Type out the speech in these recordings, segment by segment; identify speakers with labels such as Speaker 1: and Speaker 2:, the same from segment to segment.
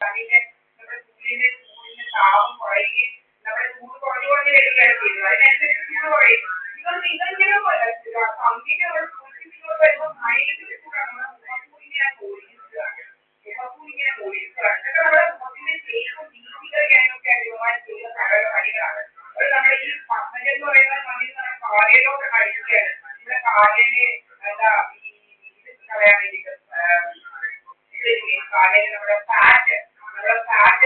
Speaker 1: അതിന്റെ നമ്മുടെ ചൂടിന്റെ താപം കുറയുകയും നമ്മുടെ ചൂട് കുറഞ്ഞു കുറഞ്ഞു വരികയാണ് ചെയ്യുന്നത്. അതിനനുസരിച്ച് ചൂട് കുറയും. ഇതെങ്ങനെ സൗന്ദര്യം നമ്മൾ സൂക്ഷിച്ചുകൊണ്ട് വരുമ്പോൾ ഭയങ്കര ചൂടാണ്. നമ്മുടെ മുഖക്കൂടിങ്ങനെ പോയിരിക്കുകയാണ്. മുഖക്കൂടിങ്ങനെ പോയിരിക്കുകയാണ്. ഇതൊക്കെ നമ്മുടെ മുഖത്തിന്റെ ശേഷം വീതികളൊക്കെ അധികമായി ചെയ്യുന്ന പണികളാണ്. അത് നമ്മുടെ ഈ പത്മജം എന്ന് പറയുന്ന മണ്ണിൽ നമ്മുടെ കാലയിലോട്ട് അടിക്കുകയാണ്. നമ്മുടെ കാലയിലെ എന്താ ഇത് കളയാൻ വേണ്ടിയിട്ട് കാലയിൽ നമ്മുടെ ഫാറ്റ്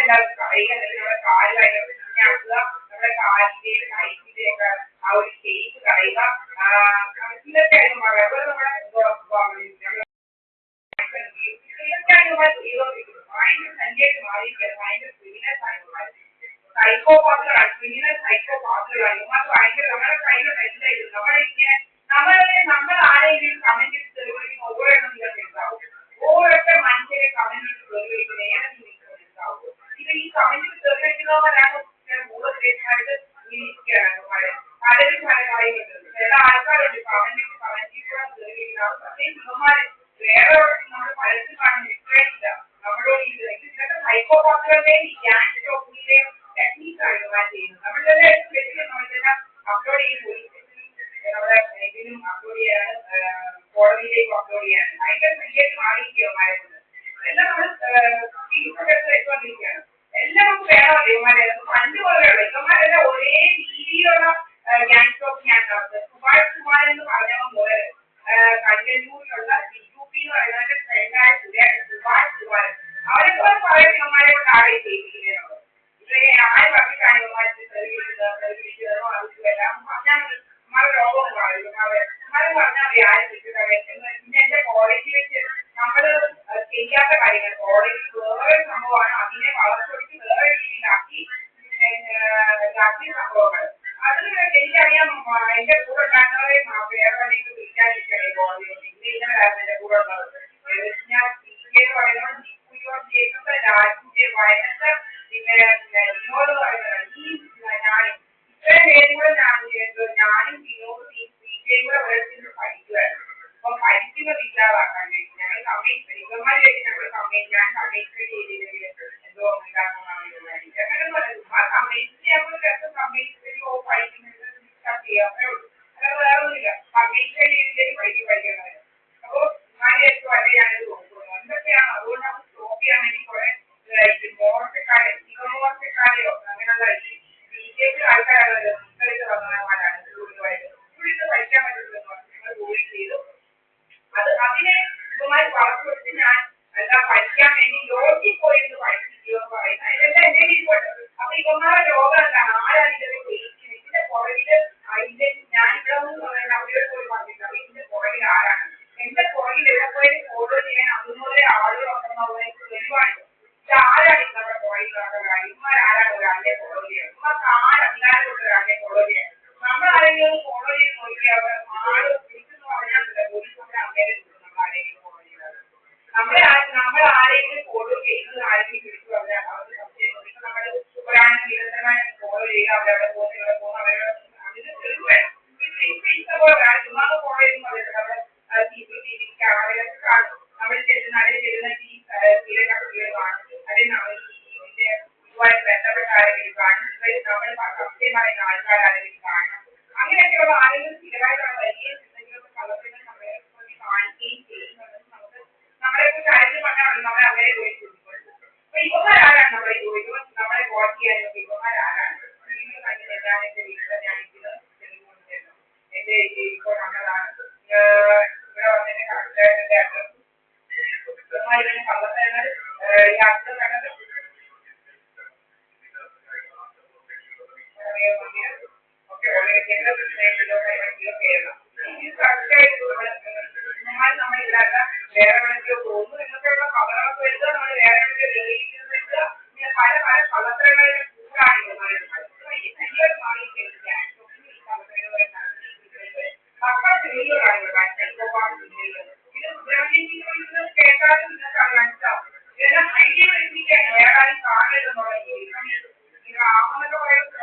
Speaker 1: എല്ലാവരും കളയുക. നമ്മുടെ കാല് ഭയങ്കര പിന്നാക്കുക. നമ്മുടെ കാലിന്റെ കൈക്കിന്റെ ഒക്കെ ആ ഒരു ഷേപ്പ് കളയുക. ഇതൊക്കെ അതുപോലെ നമ്മുടെ ഇതൊക്കെ അതുമായി ചെയ്തോണ്ടിരിക്കുന്നു. ഭയങ്കര സഞ്ചാരിച്ച് മാറിയിരിക്കുകയാണ്. ഭയങ്കര ക്രിമിനൽസ് ആയി മാറി. സൈക്കോപാത്തുകളാണ്. ക്രിമിനൽ സൈക്കോപാത്തുകളാണ്. ഇവന്മാർ ഭയങ്കര നമ്മുടെ കയ്യിലുള്ള എന്തായിരുന്നു നമ്മൾ ആരെങ്കിലും കമന്റ് ഇട്ട് തെളിവിളിക്കുന്ന ഓരോന്നും നിങ്ങൾക്ക് ഉണ്ടാവും. ഓരോരുത്തർ മനുഷ്യരെ കമന്റ് ഇട്ട് തെളിവിളിക്കുന്ന ഏതെങ്കിലും നിങ്ങൾക്ക് ഉണ്ടാവും. ഇത് ഈ കമന്റ് ഇട്ട് തെളിവിളിക്കുന്നവരാണ് മൂലദേശമായിട്ട് ഇരിക്കുകയാണ്. പലരും പല കാര്യങ്ങളുണ്ട്. ചില ആൾക്കാരുണ്ട് കമന്റ് ഇട്ട് തെളിവിളിക്കുന്ന പ്രത്യേകിച്ച് ഇവന്മാര് വേറെ നമ്മൾ പലരും കാണുന്ന ഇത്രയില്ല നമ്മളോട് ഇതൊക്കെ സൈക്കോപാത്തുകളുടെയും ഗ്യാങ് സ്റ്റോക്കിന്റെയും ടെക്നീക്കാണ് ഇവന്മാർ ചെയ്യുന്നത്. നമ്മളുടെ നമ്മളെല്ലാം അപ്ലോഡ് ചെയ്ത് പോലീസ് നമ്മുടെ ഇതിനും അപ്ലോഡ് ചെയ്യാണ്, കോടതിയിലേക്ക് അപ്ലോഡ് ചെയ്യാണ്. ഭയങ്കര സഞ്ചാരിച്ച് മാറിയിരിക്കുകയാണ്. എല്ലാം നമ്മൾ ഫീസൊക്കെ വെച്ചുകൊണ്ടിരിക്കുകയാണ്. എല്ലാം നമുക്ക് വേണമല്ലോ ഇവന്മാരെ. പണ്ട് പോലെയുള്ള ഇവന്മാരെല്ലാം ഒരേ രീതിയിലുള്ള ഗ്യാങ് സ്റ്റോക്കിംഗാണ് നടത്തുന്നത്. സുഭാഷ് കുമാർ എന്ന് പറഞ്ഞവൻ പോലെ കഞ്ചല്ലൂരിലുള്ള DUP എന്ന് പറയുന്നതിന്റെ ഫ്രണ്ടായ സുഭാഷ് കുമാർ അവരൊക്കെ പറയുന്നത് ഇവന്മാരെ കൊണ്ട് ആകെ ചെയ്യിപ്പിക്കുന്നതാണ്. ഇവരെ ആര് പറഞ്ഞിട്ടാണ് ഇവന്മാർക്ക് തെളിവിക്കുന്നതോ എല്ലാം പറഞ്ഞാൽ മതി. രോഗം പറയും പറഞ്ഞാൽ മതി. ആരും വിട്ടിട്ടേ പിന്നെ എന്റെ കോളേജിൽ വെച്ച് നമ്മള് ചെയ്യാത്ത കാര്യങ്ങൾ കോളേജിൽ വേറെ സംഭവമാണ്. അതിനെ വളർച്ചൊടിച്ച് വേറെ രീതിയിലാക്കിയ സംഭവങ്ങൾ അത് എനിക്കറിയാം. എന്റെ കൂടെ ഉണ്ടാകുന്നവരെ വേറെ വിളിക്കാതിരിക്കണേ കോളേജിൽ. ഇന്നലായിരുന്നു എന്റെ കൂടെ ഉള്ളത്. ഞാൻ എന്ന് പറയുന്നത് രാജ്യത്തെ വയനത്ത് പിന്നെ വിനോദ് പറയുന്നത് ഈ ഞാനും ഇത്രയും പേരും കൂടെ ഞാനും വിനോദ് CPM കൂടെ ഓരോരുത്തരും പഠിക്കുമായിരുന്നു. അപ്പൊ പഠിക്കുന്നത് ഇല്ലാതാക്കാൻ വേണ്ടി ഞങ്ങൾ കമ്മ്യൂണിസ്റ്റ് ഇവന്മാര് വെച്ച് ഞങ്ങൾ ഞാൻ കമ്മ്യൂണിസ്റ്റ് ചെയ്തില്ലെങ്കിൽ എന്തോ ഉണ്ടാക്കുന്നതാണ്. അങ്ങനെയൊന്നും അല്ല. ആ കമ്മ്യൂണിസ്റ്റ് നമ്മൾ രസം കമ്മ്യൂണിസ്റ്റ് പഠിക്കുന്നത് ചെയ്യാമേ ഉള്ളൂ. അല്ലാതെ വേറെ ഒന്നുമില്ല. കമ്മ്യൂണിസ്റ്റ് രീതിയിലേക്ക് പഠിക്കുന്നത്. അപ്പൊ ഉമ്മാരിയൊക്കെ വരെ ഞാനത് നോക്കുന്നത് എന്തൊക്കെയാണ്. അതുകൊണ്ട് നമുക്ക് സ്റ്റോപ്പ് ചെയ്യാൻ വേണ്ടി കുറെ മോശക്കാരെയോ അങ്ങനെയുള്ള ഈ BJP ആൾക്കാരാണ് മുൻകളിൽ വന്നവന്മാരാണ് കൂടുതലായിട്ട്. കൂടുതൽ പഠിക്കാൻ പറ്റുന്നത് നിങ്ങൾ ജോലി ചെയ്തു അതിനെ ഇതുമായി വളർത്തു വെച്ച് ഞാൻ എന്താ പഠിക്കാൻ വേണ്ടി ലോജിൽ പോയിരുന്നു പഠിപ്പിക്കുക എന്ന് പറയുന്നത് ഇതെല്ലാം എന്റെ ഇരിപ്പുണ്ട്. അപ്പൊ ഇവന്മാരുടെ രോഗം എന്താണ്? ആരാണ് ഇതൊക്കെ ചെയ്യിക്കുന്നത്? ഇതിന്റെ പുറകില് ഞാൻ ഇവിടെ നിന്ന് പറയുന്നത് അവരോട് പോയി പറഞ്ഞിട്ട് അപ്പൊ ഇതിന്റെ പുറകിൽ ആരാണ്? എന്റെ പുറകിൽ എവിടെ പോയി ഫോളോ ചെയ്യാൻ അതുപോലെ ആളുകളുണ്ടെന്നുള്ളത് തെളിവാണ്. ഇത് ആരാണ് നമ്മുടെ പുറകിലുള്ള ഇവന്മാരാരാണ് ഒരാളെ ഫോളോ ചെയ്യുക? ഇവർക്ക് ആരധികാരം കൊണ്ട് ഒരാളെ ഫോളോ ചെയ്യാൻ? നമ്മൾ ആരെങ്കിലും ഫോളോ ചെയ്ത് നോക്കിയാൽ ആള് വിളിച്ചെന്ന് പറഞ്ഞാൽ പോലീസ് നമ്മുടെ അമ്മേനെ നമ്മൾ ആരെങ്കിലും ഫോളോ ചെയ്യുന്നത്. നമ്മൾ ആരെങ്കിലും ഫോളോ ചെയ്യുന്നത് ആരെങ്കിലും വിളിച്ചു പറഞ്ഞാൽ അവർക്ക് സംശയം. നമ്മൾ ഒരാളെ നിരന്തരമായിട്ട് ഫോളോ ചെയ്യുക. അവരവിടെ പോകുന്ന ഇവിടെ പോകുന്ന അവരുടെ അതിന് തെളിവ് വേണം. ഇപ്പൊ ഇഷ്ടപോലെ ഒരാൾ ചുമ്മാ ഫോളോ ചെയ്യുന്ന പറയുന്നത് നമ്മുടെ CCTV ക്യാമറയിലൊക്കെ കാണും. നമ്മൾ ചെല്ലുന്ന ഇതിലെ കാണും. അല്ലെങ്കിൽ ഇതിന്റെ ഇതുമായിട്ട് ബന്ധപ്പെട്ട ആരെങ്കിലും കാണും. നമ്മൾ സംശയം പറയുന്ന ആൾക്കാരാരെങ്കിലും കാണണം. അങ്ങനെയൊക്കെയുള്ള ആരെങ്കിലും സ്ഥിരമായിട്ടുള്ള വലിയ എന്തെങ്കിലുമൊക്കെ കള്ളത്തിനെ നമ്മളെ കാണിക്കുകയും ചെയ്യുന്നുണ്ടെന്ന് നമുക്ക് നമ്മളെ കുറിച്ച് അറിഞ്ഞു പറഞ്ഞാൽ നമ്മളെ അവരെ പോയി ചോദിക്കുന്നത്. അപ്പൊ ഇവന്മാരാരാണ് നമ്മളെ ചോദിക്കുന്നത്? നമ്മളെ വാച്ച് ചെയ്യാനൊക്കെ ഇവന്മാരാരാണ്? നിങ്ങൾ കണ്ടില്ല ഞാൻ എന്റെ വീട്ടിൽ ഞാൻ ഇരിക്കുന്നത് എന്റെ ഇപ്പോൾ നമ്മളാണ് ഇവിടെ വന്നതിന്റെ കറക്റ്റായിട്ട് അഡ്രസ് ഇവന്മാരിങ്ങനെ കള്ളത്തരങ്ങൾ ഈ അടുത്ത കണ്ടത് ഒക്കെ നമ്മളില്ലാത്ത വേറെ എവിടെയോ പോകുന്നു എന്നൊക്കെയുള്ള കഥകളൊക്കെ എടുത്ത് നമ്മൾ വേറെ എവിടെയോ വെക്കുക. ഇങ്ങനെ പല പല കള്ളത്തരങ്ങളുടെ കൂടാണ് ഇവന്മാർ മാറിയിട്ടുണ്ട്. മക്കൾ ചെയ്യുകയാണ് ഇത് കേട്ടാലും നിങ്ങൾക്ക് മനസ്സിലാവും. ഇതെല്ലാം ഐഡിയ എത്തിക്കാൻ വേറെ ആരും കാണരുതെന്നുള്ള ആവുന്നൊക്കെ പറയുന്നത്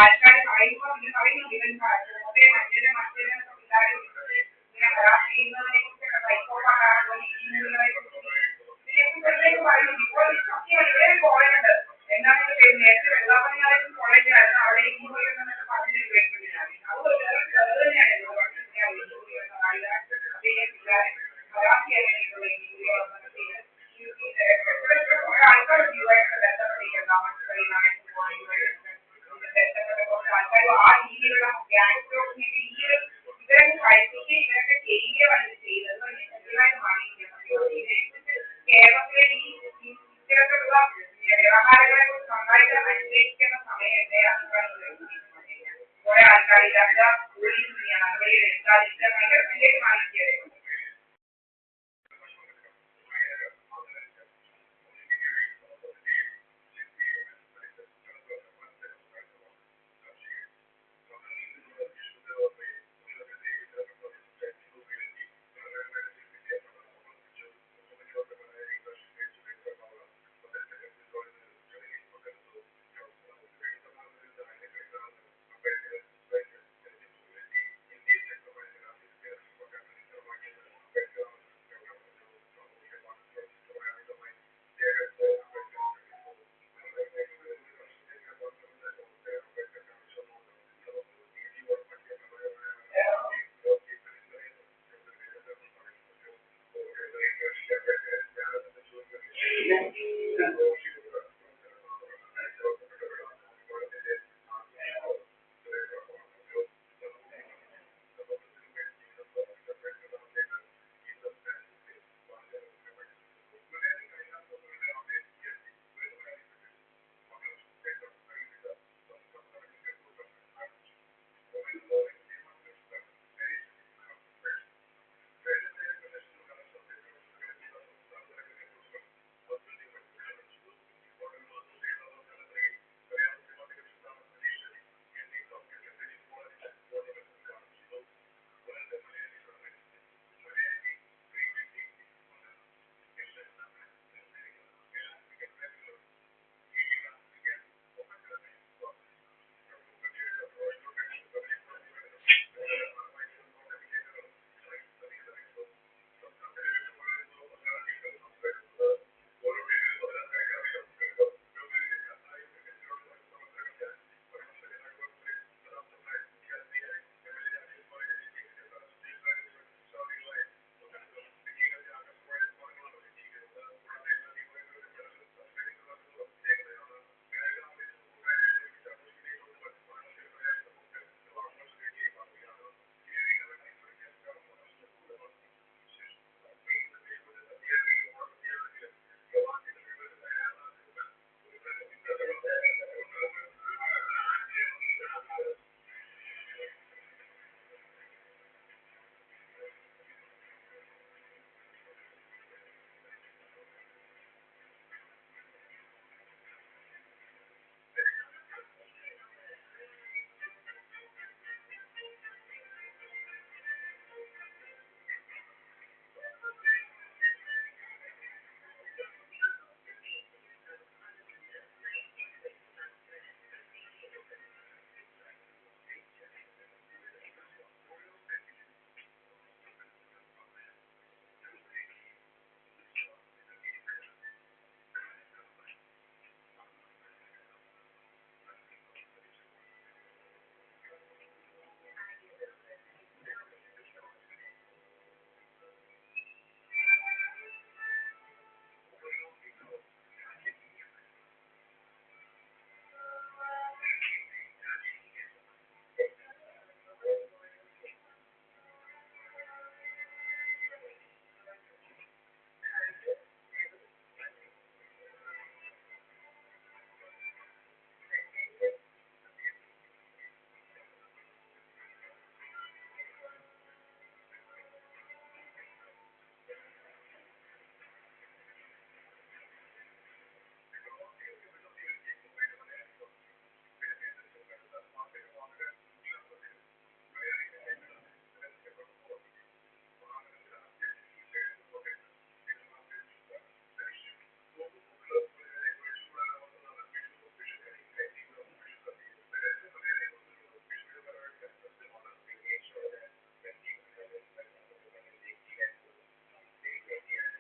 Speaker 1: ആൾക്കാർ പറയുമ്പോൾ പറയുന്നുണ്ട് ഇവൻ മറ്റേ പിള്ളേരെ ഇങ്ങനെ ഹരാസ് ചെയ്യുന്നതിനെ കുറിച്ചൊക്കെ സൈക്കോപാഠാണോ ഇതിനെ കുറിച്ചൊക്കെ പറയുന്നുണ്ട്. ഇവിടെ ഒരു കോളേജ് ഉണ്ട്. എന്താണ് ഇതിന്റെ പേര്? നേരത്തെ വെള്ളാപ്പള്ളിയായിട്ടും കോളേജായിരുന്നു. അവിടെ ഇങ്ങോട്ട് എന്നൊക്കെ പറഞ്ഞിട്ട് കേട്ടിട്ടുണ്ട് ഞാൻ. അത് തന്നെയാണ് എന്നോട് പറഞ്ഞത്. ഞാൻ ഇങ്ങോട്ട് വരുന്ന ആളില്ല. പിന്നെ പിള്ളേരെ ഹരാസ് ചെയ്യാൻ വേണ്ടിയിട്ടുള്ള ആൾക്കാർ ഇതുമായിട്ട് ബന്ധപ്പെട്ടിരിക്കുന്നത് താമസങ്ങളിലായിട്ട് ബന്ധപ്പെട്ട കുറച്ച് ആൾക്കാരും ആ രീതിയിലുള്ള ഗ്യാങ്സ്റ്റേഴ്സിനൊക്കെ ഈ ഒരു ഇവരൊക്കെ കഴിപ്പിക്കുകയും ഇവരൊക്കെ ചെയ്യുകയാണ് ചെയ്യുന്നത് സത്യമായിട്ട് മാറിയിരിക്കുന്നത്. ഇതിനെക്കുറിച്ച് കേരളത്തിലെ ഈ ഇത്തരത്തിലുള്ള വ്യവഹാരങ്ങളെ കുറിച്ച് നന്നായിട്ട് അന്വേഷിക്കേണ്ട സമയം എന്റെ അഭിപ്രായത്തിൽ കുറെ ആൾക്കാർ ഇല്ലാത്ത പോലീസ് നടപടികൾ എടുക്കാതിരിക്കാൻ ഭയങ്കര പേര് മാറിയിരിക്കുകയായിരുന്നു.